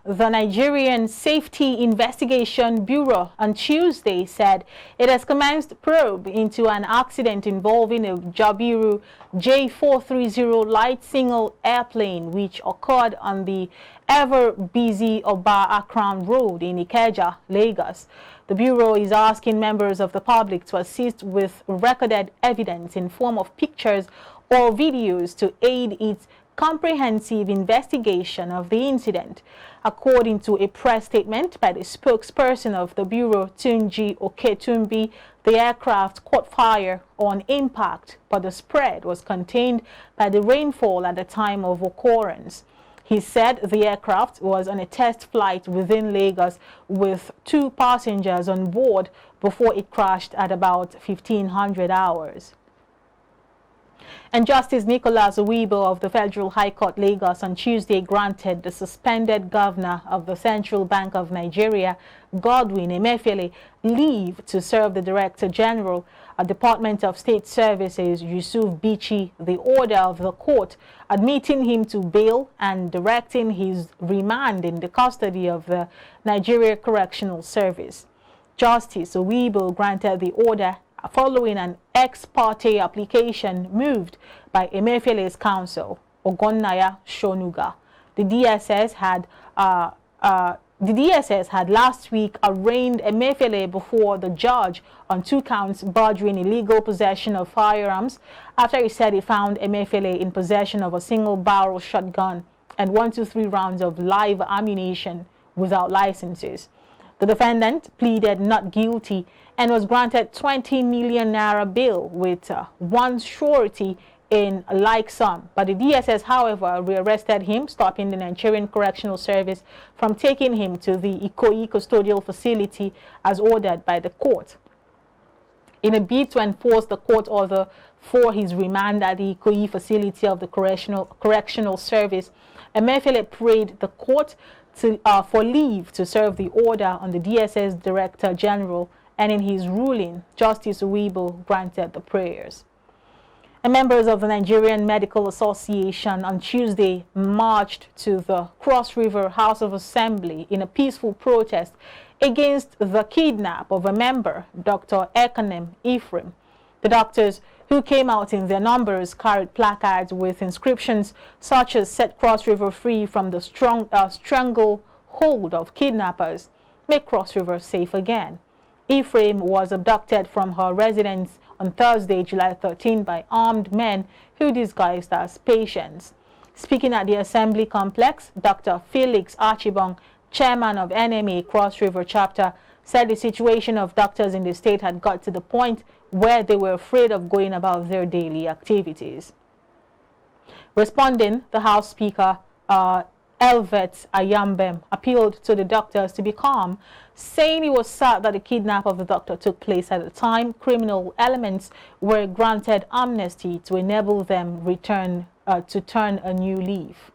The Nigerian Safety Investigation Bureau on Tuesday said it has commenced probe into an accident involving a Jabiru J430 light single airplane which occurred on the ever-busy Oba Akran road in Ikeja, Lagos. The Bureau is asking members of the public to assist with recorded evidence in form of pictures or videos to aid its comprehensive investigation of the incident. According to a press statement by the spokesperson of the Bureau, Tunji Oketumbi, the aircraft caught fire on impact, but the spread was contained by the rainfall at the time of occurrence. He said the aircraft was on a test flight within Lagos with 2 passengers on board before it crashed at about 1500 hours. And Justice Nicholas Owibo of the Federal High Court Lagos on Tuesday granted the suspended governor of the Central Bank of Nigeria, Godwin Emefiele, leave to serve the Director General at Department of State Services, Yusuf Bichi, the order of the court, admitting him to bail and directing his remand in the custody of the Nigeria Correctional Service. Justice Owibo granted the order following an ex parte application moved by Emefiele's counsel, Ogonnaya Shonuga. The DSS had last week arraigned Emefiele before the judge on 2 counts bordering illegal possession of firearms after he said he found Emefiele in possession of a single-barrel shotgun and 123 rounds of live ammunition without licenses. The defendant pleaded not guilty and was granted 20 million naira bail with one surety in a like sum. But the DSS, however, rearrested him, stopping the Nigerian Correctional Service from taking him to the Ikoyi custodial facility as ordered by the court. In a bid to enforce the court order for his remand at the Ikoyi facility of the Correctional Service, Emefiele prayed the court for leave to serve the order on the DSS Director General, and in his ruling, Justice Owibo granted the prayers. And members of the Nigerian Medical Association on Tuesday marched to the Cross River House of Assembly in a peaceful protest against the kidnap of a member, Dr. Ekanem Ephraim. The doctors who came out in their numbers carried placards with inscriptions such as "Set Cross River free from the stranglehold of kidnappers, make Cross River safe again." Ephraim was abducted from her residence on Thursday, July 13, by armed men who disguised as patients. Speaking at the Assembly Complex, Dr. Felix Archibong, chairman of NMA Cross River chapter, said the situation of doctors in the state had got to the point where they were afraid of going about their daily activities. Responding, the House Speaker, Elvet Ayambem, appealed to the doctors to be calm, saying he was sad that the kidnap of the doctor took place at a time criminal elements were granted amnesty to enable them to turn a new leaf.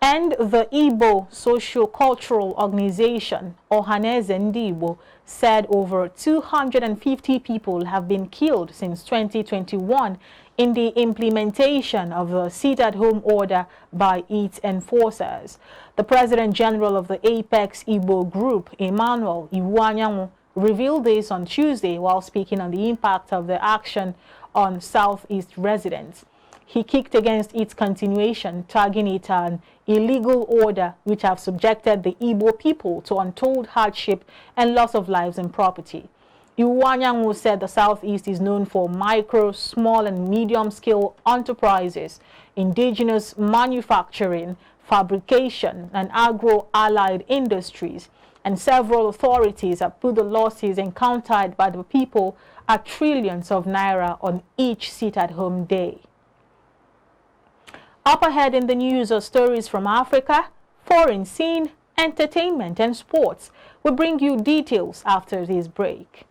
And the Igbo socio-cultural organization, Ohaneze Ndigbo, said over 250 people have been killed since 2021 in the implementation of the sit-at-home order by its enforcers. The President General of the Apex Igbo Group, Emmanuel Iwanyanwu, revealed this on Tuesday while speaking on the impact of the action on Southeast residents. He kicked against its continuation, tagging it an illegal order which have subjected the Igbo people to untold hardship and loss of lives and property. Iwanyanwu said the Southeast is known for micro, small and medium-scale enterprises, indigenous manufacturing, fabrication and agro-allied industries, and several authorities have put the losses encountered by the people at trillions of naira on each sit-at-home day. Up ahead in the news are stories from Africa, foreign scene, entertainment and sports. We'll bring you details after this break.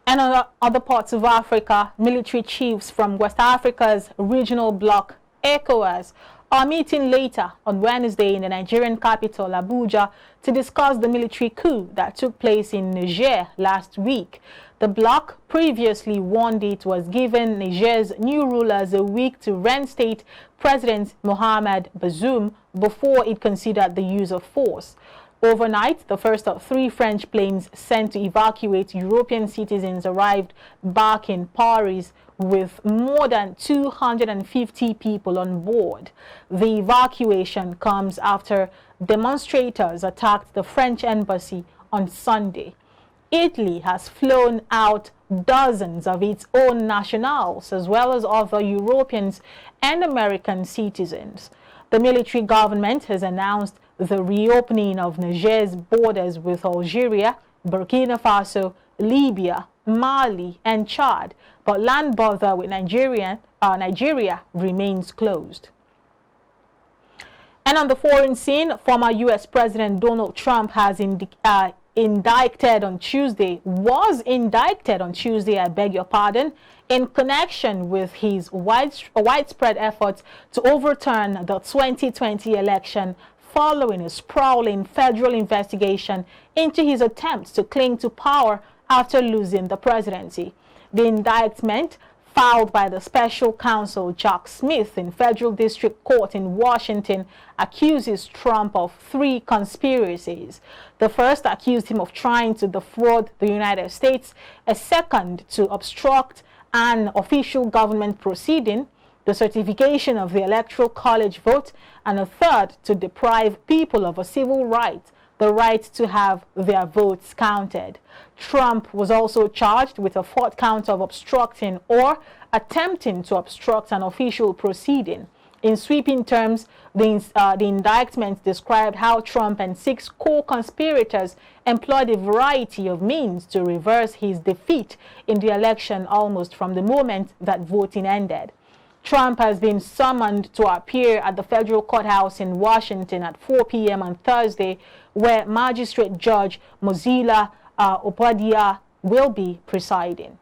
And in other parts of Africa, military chiefs from West Africa's regional bloc, ECOWAS, are meeting later on Wednesday in the Nigerian capital, Abuja, to discuss the military coup that took place in Niger last week. The bloc previously warned it was giving Niger's new rulers a week to reinstate President Mohamed Bazoum before it considered the use of force. Overnight, the first of 3 French planes sent to evacuate European citizens arrived back in Paris with more than 250 people on board. The evacuation comes after demonstrators attacked the French embassy on Sunday. Italy has flown out dozens of its own nationals as well as other Europeans and American citizens. The military government has announced the reopening of Niger's borders with Algeria, Burkina Faso, Libya, Mali, and Chad, but land border with Nigeria remains closed. And on the foreign scene, former U.S. President Donald Trump has was indicted on Tuesday, in connection with his widespread efforts to overturn the 2020 election following a sprawling federal investigation into his attempts to cling to power after losing the presidency. The indictment, filed by the special counsel Jack Smith in Federal District Court in Washington, accuses Trump of 3 conspiracies. The first accused him of trying to defraud the United States, a second to obstruct an official government proceeding, the certification of the Electoral College vote, and a third to deprive people of a civil right, the right to have their votes counted. Trump was also charged with a 4th count of obstructing or attempting to obstruct an official proceeding. In sweeping terms, the indictment described how Trump and 6 co-conspirators employed a variety of means to reverse his defeat in the election almost from the moment that voting ended. Trump has been summoned to appear at the federal courthouse in Washington at 4 p.m. on Thursday, where Magistrate Judge Mozilla Obadia will be presiding.